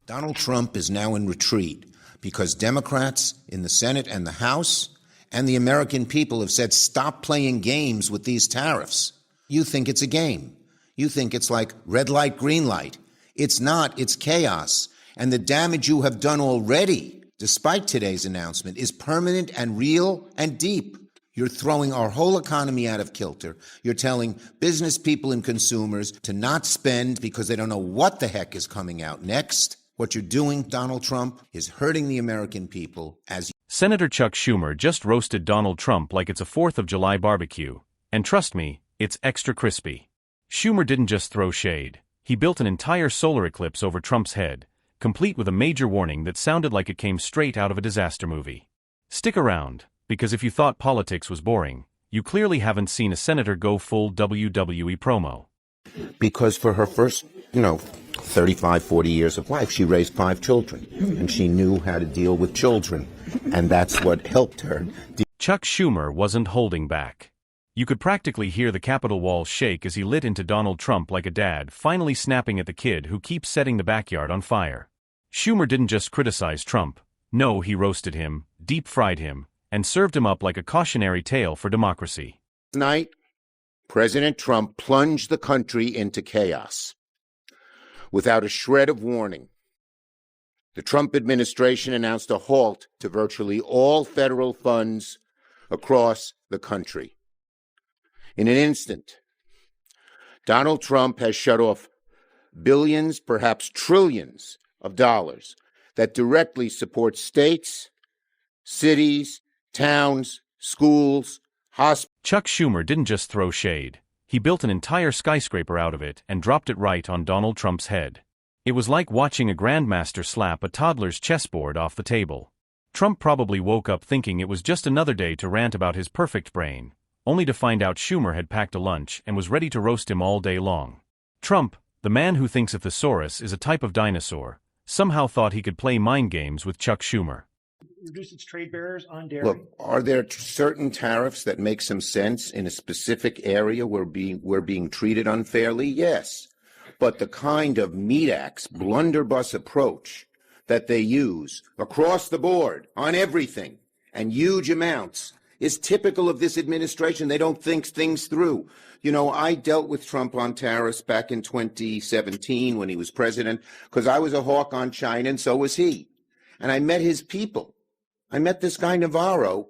Donald Trump is now in retreat because Democrats in the Senate and the House and the American people have said, stop playing games with these tariffs. You think it's a game. You think it's like red light, green light. It's not. It's chaos. And the damage you have done already, despite today's announcement, is permanent and real and deep. You're throwing our whole economy out of kilter. You're telling business people and consumers to not spend because they don't know what the heck is coming out next. What you're doing, Donald Trump, is hurting the American people as Senator Chuck Schumer just roasted Donald Trump like it's a 4th of July barbecue. And trust me, it's extra crispy. Schumer didn't just throw shade. He built an entire solar eclipse over Trump's head, complete with a major warning that sounded like it came straight out of a disaster movie. Stick around, because if you thought politics was boring, you clearly haven't seen a senator go full WWE promo. because for her first, 35, 40 years of life, she raised 5 children, and she knew how to deal with children, and that's what helped her. Chuck Schumer wasn't holding back. You could practically hear the Capitol walls shake as he lit into Donald Trump like a dad finally snapping at the kid who keeps setting the backyard on fire. Schumer didn't just criticize Trump. No, he roasted him, deep-fried him, and served him up like a cautionary tale for democracy. Tonight, President Trump plunged the country into chaos without a shred of warning. The Trump administration announced a halt to virtually all federal funds across the country. In an instant, Donald Trump has shut off billions, perhaps trillions of dollars that directly support states, cities, towns, schools, hospitals. Chuck Schumer didn't just throw shade. He built an entire skyscraper out of it and dropped it right on Donald Trump's head. It was like watching a grandmaster slap a toddler's chessboard off the table. Trump probably woke up thinking it was just another day to rant about his perfect brain, only to find out Schumer had packed a lunch and was ready to roast him all day long. Trump, the man who thinks a thesaurus is a type of dinosaur, somehow thought he could play mind games with Chuck Schumer. Reduce its trade barriers on dairy. Look, are there certain tariffs that make some sense in a specific area where we're being treated unfairly? Yes. But the kind of meat axe, blunderbuss approach that they use across the board on everything and huge amounts is typical of this administration. They don't think things through. I dealt with Trump on tariffs back in 2017 when he was president because I was a hawk on China and so was he. And I met his people. I met this guy Navarro.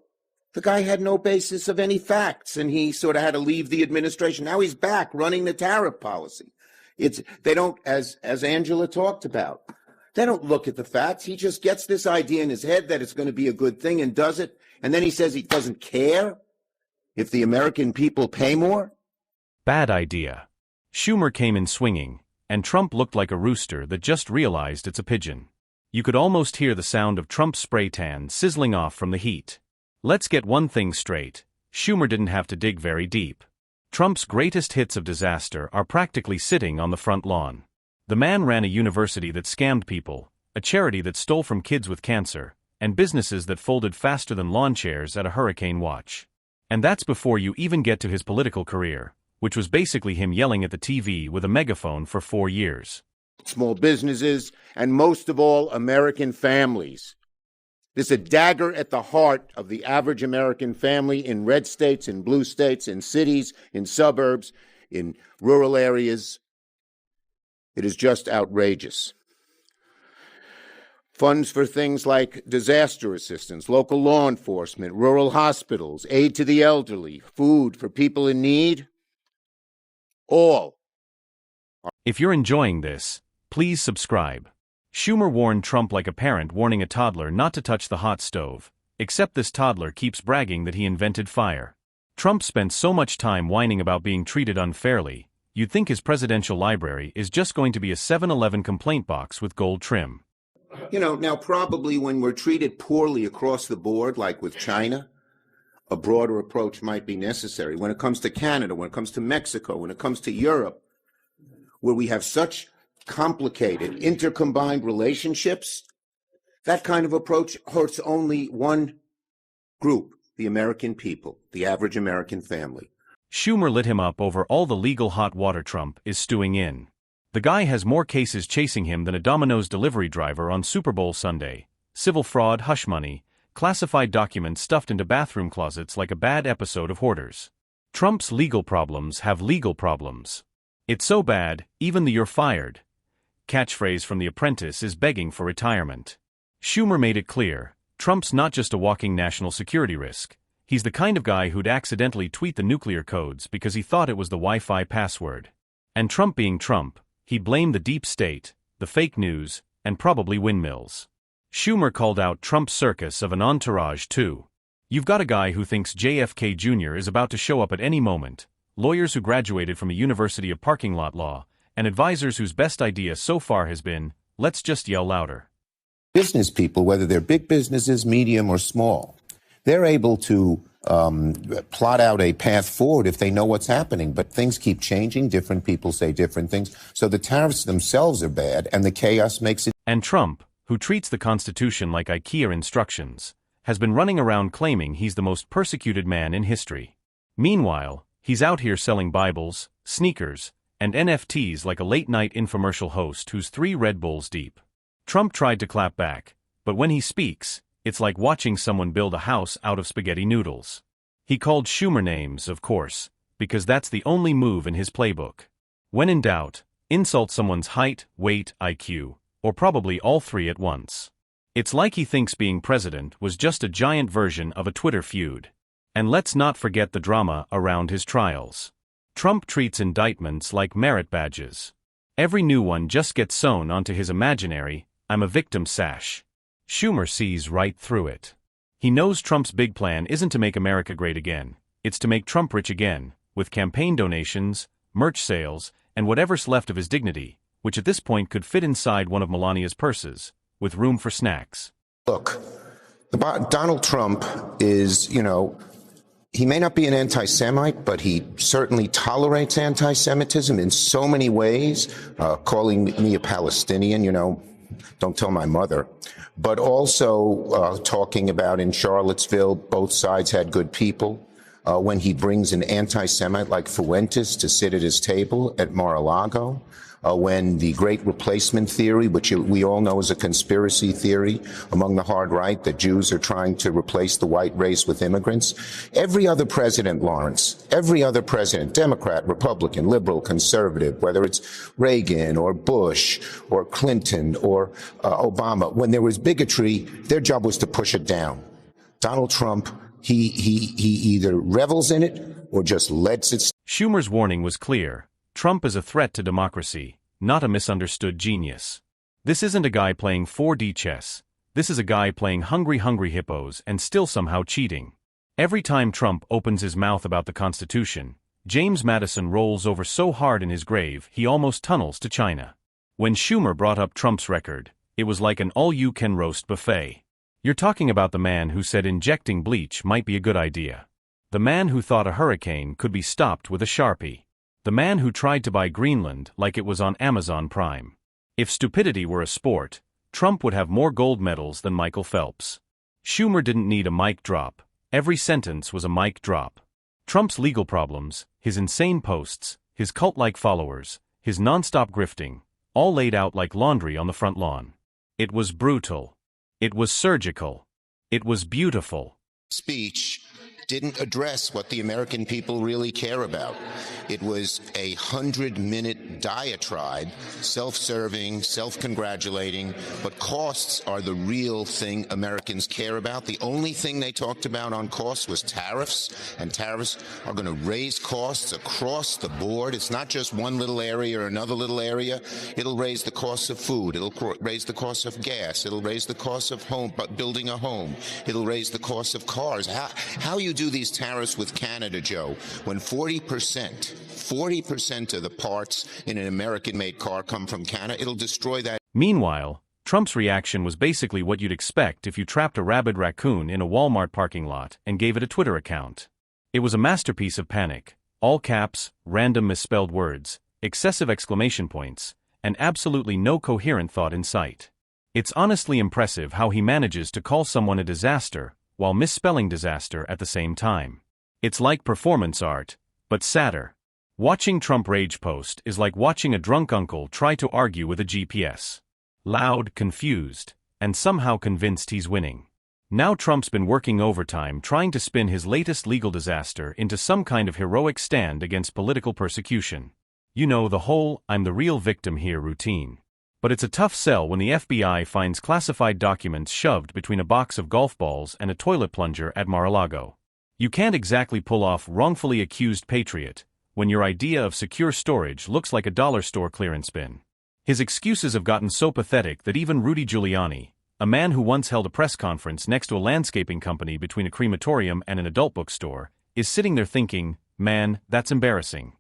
The guy had no basis of any facts, and he sort of had to leave the administration. Now he's back running the tariff policy. They don't, as Angela talked about, they don't look at the facts. He just gets this idea in his head that it's going to be a good thing and does it. And then he says he doesn't care if the American people pay more. Bad idea. Schumer came in swinging, and Trump looked like a rooster that just realized it's a pigeon. You could almost hear the sound of Trump's spray tan sizzling off from the heat. Let's get one thing straight. Schumer didn't have to dig very deep. Trump's greatest hits of disaster are practically sitting on the front lawn. The man ran a university that scammed people, a charity that stole from kids with cancer, and businesses that folded faster than lawn chairs at a hurricane watch. And that's before you even get to his political career, which was basically him yelling at the TV with a megaphone for 4 years. Small businesses, and most of all, American families. This is a dagger at the heart of the average American family in red states, in blue states, in cities, in suburbs, in rural areas. It is just outrageous. Funds for things like disaster assistance, local law enforcement, rural hospitals, aid to the elderly, food for people in need, all. If you're enjoying this, please subscribe. Schumer warned Trump like a parent warning a toddler not to touch the hot stove, except this toddler keeps bragging that he invented fire. Trump spent so much time whining about being treated unfairly, you'd think his presidential library is just going to be a 7-Eleven complaint box with gold trim. Now probably when we're treated poorly across the board, like with China, a broader approach might be necessary. When it comes to Canada, when it comes to Mexico, when it comes to Europe, where we have such complicated, intercombined relationships, that kind of approach hurts only one group, the American people, the average American family. Schumer lit him up over all the legal hot water Trump is stewing in. The The guy has more cases chasing him than a Domino's delivery driver on Super Bowl Sunday. Civil fraud, hush money, classified documents stuffed into bathroom closets like a bad episode of Hoarders. Trump's legal problems have legal problems. It's so bad, even the "you're fired" catchphrase from The Apprentice is begging for retirement. Schumer made it clear, Trump's not just a walking national security risk. He's the kind of guy who'd accidentally tweet the nuclear codes because he thought it was the Wi-Fi password. And Trump being Trump, he blamed the deep state, the fake news, and probably windmills. Schumer called out Trump's circus of an entourage too. You've got a guy who thinks JFK Jr. is about to show up at any moment, lawyers who graduated from a University of Parking Lot Law, and advisors whose best idea so far has been, let's just yell louder. Business people, whether they're big businesses, medium, or small, they're able to plot out a path forward if they know what's happening. But things keep changing. Different people say different things. So the tariffs themselves are bad, and the chaos makes it. And Trump, who treats the Constitution like IKEA instructions, has been running around claiming he's the most persecuted man in history. Meanwhile, he's out here selling Bibles, sneakers, and NFTs like a late-night infomercial host who's 3 Red Bulls deep. Trump tried to clap back, but when he speaks, it's like watching someone build a house out of spaghetti noodles. He called Schumer names, of course, because that's the only move in his playbook. When in doubt, insult someone's height, weight, IQ, or probably all 3 at once. It's like he thinks being president was just a giant version of a Twitter feud. And let's not forget the drama around his trials. Trump treats indictments like merit badges. Every new one just gets sewn onto his imaginary, "I'm a victim" sash. Schumer sees right through it. He knows Trump's big plan isn't to make America great again, it's to make Trump rich again, with campaign donations, merch sales, and whatever's left of his dignity, which at this point could fit inside one of Melania's purses, with room for snacks. Look, Donald Trump is, he may not be an anti-Semite, but he certainly tolerates anti-Semitism in so many ways, calling me a Palestinian, don't tell my mother, but also talking about in Charlottesville, both sides had good people. When he brings an anti-Semite like Fuentes to sit at his table at Mar-a-Lago, when the Great Replacement theory, which we all know is a conspiracy theory among the hard right, that Jews are trying to replace the white race with immigrants. Every other president, Lawrence, every other president, Democrat, Republican, liberal, conservative, whether it's Reagan or Bush or Clinton or Obama, when there was bigotry, their job was to push it down. Donald Trump, he either revels in it or just lets it. Schumer's warning was clear. Trump is a threat to democracy, not a misunderstood genius. This isn't a guy playing 4D chess. This is a guy playing hungry hippos and still somehow cheating. Every time Trump opens his mouth about the Constitution, James Madison rolls over so hard in his grave he almost tunnels to China. When Schumer brought up Trump's record, it was like an all-you-can-roast buffet. You're talking about the man who said injecting bleach might be a good idea. The man who thought a hurricane could be stopped with a Sharpie. The man who tried to buy Greenland like it was on Amazon Prime. If stupidity were a sport, Trump would have more gold medals than Michael Phelps. Schumer didn't need a mic drop. Every sentence was a mic drop. Trump's legal problems, his insane posts, his cult-like followers, his non-stop grifting, all laid out like laundry on the front lawn. It was brutal. It was surgical. It was beautiful. Speech didn't address what the American people really care about. It was a 100-minute diatribe, self-serving, self-congratulating, but costs are the real thing Americans care about. The only thing they talked about on costs was tariffs, and tariffs are going to raise costs across the board. It's not just one little area or another little area. It'll raise the cost of food. It'll raise the cost of gas. It'll raise the cost of building a home. It'll raise the cost of cars. How you do these tariffs with Canada, Joe, when 40% of the parts in an American-made car come from Canada, it'll destroy that. Meanwhile, Trump's reaction was basically what you'd expect if you trapped a rabid raccoon in a Walmart parking lot and gave it a Twitter account. It was a masterpiece of panic, all caps, random misspelled words, excessive exclamation points, and absolutely no coherent thought in sight. It's honestly impressive how he manages to call someone a disaster while misspelling disaster at the same time. It's like performance art, but sadder. Watching Trump rage post is like watching a drunk uncle try to argue with a GPS. Loud, confused, and somehow convinced he's winning. Now Trump's been working overtime trying to spin his latest legal disaster into some kind of heroic stand against political persecution. You know, the whole "I'm the real victim here" routine. But it's a tough sell when the FBI finds classified documents shoved between a box of golf balls and a toilet plunger at Mar-a-Lago. You can't exactly pull off wrongfully accused patriot when your idea of secure storage looks like a dollar store clearance bin. His excuses have gotten so pathetic that even Rudy Giuliani, a man who once held a press conference next to a landscaping company between a crematorium and an adult bookstore, is sitting there thinking, man, that's embarrassing.